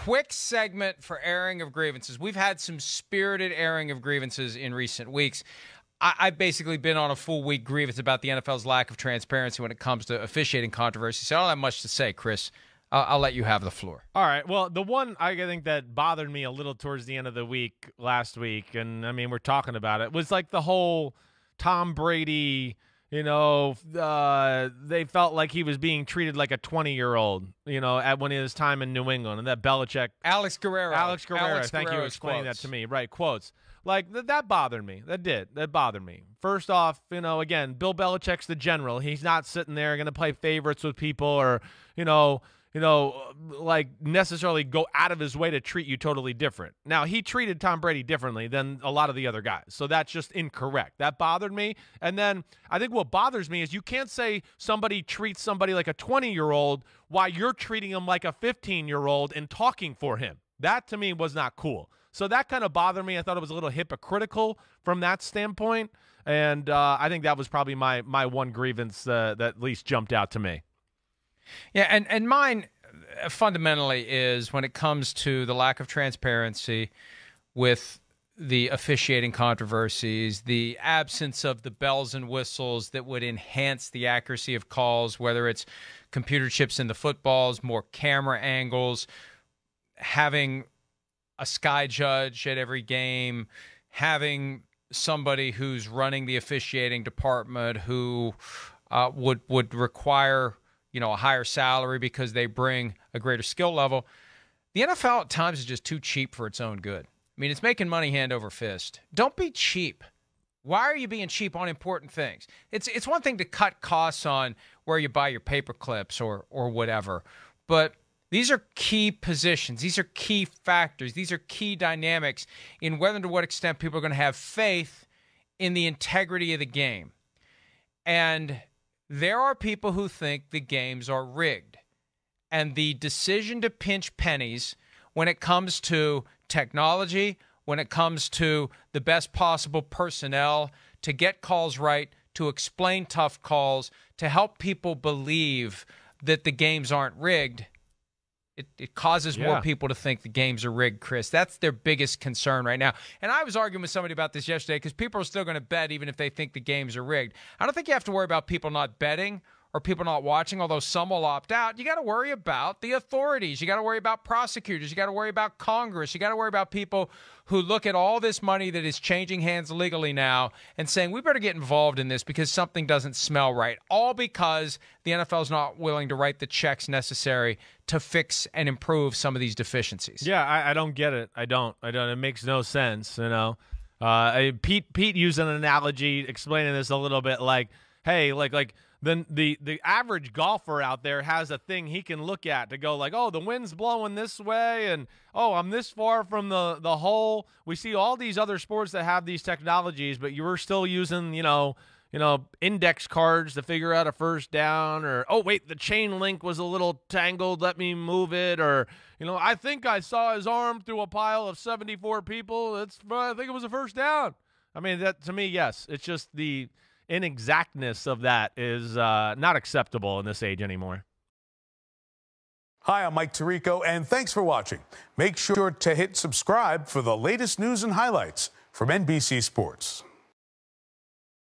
quick segment for airing of grievances. We've had some spirited airing of grievances in recent weeks. I've basically been on a full week grievance about the NFL's lack of transparency when it comes to officiating controversy. So I don't have much to say, Chris. I'll let you have the floor. All right. Well, the one I think that bothered me a little towards the end of the week last week, and I mean, we're talking about it, was like the whole Tom Brady, they felt like he was being treated like a 20-year-old, at when his time in New England, and that Belichick. Alex Guerrero. Thank you for explaining that to me. Right, quotes. Like, that bothered me. That bothered me. First off, again, Bill Belichick's the general. He's not sitting there going to play favorites with people or, like necessarily go out of his way to treat you totally different. Now, he treated Tom Brady differently than a lot of the other guys, so that's just incorrect. That bothered me. And then I think what bothers me is you can't say somebody treats somebody like a 20-year-old while you're treating him like a 15-year-old and talking for him. That, to me, was not cool. So that kind of bothered me. I thought it was a little hypocritical from that standpoint, and I think that was probably my one grievance that at least jumped out to me. Yeah, and mine fundamentally is when it comes to the lack of transparency with the officiating controversies, the absence of the bells and whistles that would enhance the accuracy of calls, whether it's computer chips in the footballs, more camera angles, having a sky judge at every game, having somebody who's running the officiating department who would require a higher salary because they bring a greater skill level. The NFL at times is just too cheap for its own good. I mean, it's making money hand over fist. Don't be cheap. Why are you being cheap on important things? It's one thing to cut costs on where you buy your paper clips or whatever, but these are key positions. These are key factors. These are key dynamics in whether and to what extent people are going to have faith in the integrity of the game. And there are people who think the games are rigged. And the decision to pinch pennies when it comes to technology, when it comes to the best possible personnel, to get calls right, to explain tough calls, to help people believe that the games aren't rigged, it causes more people to think the games are rigged, Chris. That's their biggest concern right now. And I was arguing with somebody about this yesterday because people are still going to bet even if they think the games are rigged. I don't think you have to worry about people not betting or people not watching, although some will opt out. You got to worry about the authorities. You got to worry about prosecutors. You got to worry about Congress. You got to worry about people who look at all this money that is changing hands legally now and saying, we better get involved in this because something doesn't smell right. All because the NFL is not willing to write the checks necessary to fix and improve some of these deficiencies. Yeah, I don't get it. I don't. It makes no sense, Pete used an analogy explaining this a little bit like, hey, like then the average golfer out there has a thing he can look at to go like, oh, the wind's blowing this way, and oh, I'm this far from the hole. We see all these other sports that have these technologies, but you were still using, index cards to figure out a first down, or, oh, wait, the chain link was a little tangled, let me move it, or, I think I saw his arm through a pile of 74 people. I think it was a first down. I mean, that to me, yes, it's just the inexactness of that is not acceptable in this age anymore. Hi, I'm Mike Tirico, and thanks for watching. Make sure to hit subscribe for the latest news and highlights from NBC Sports.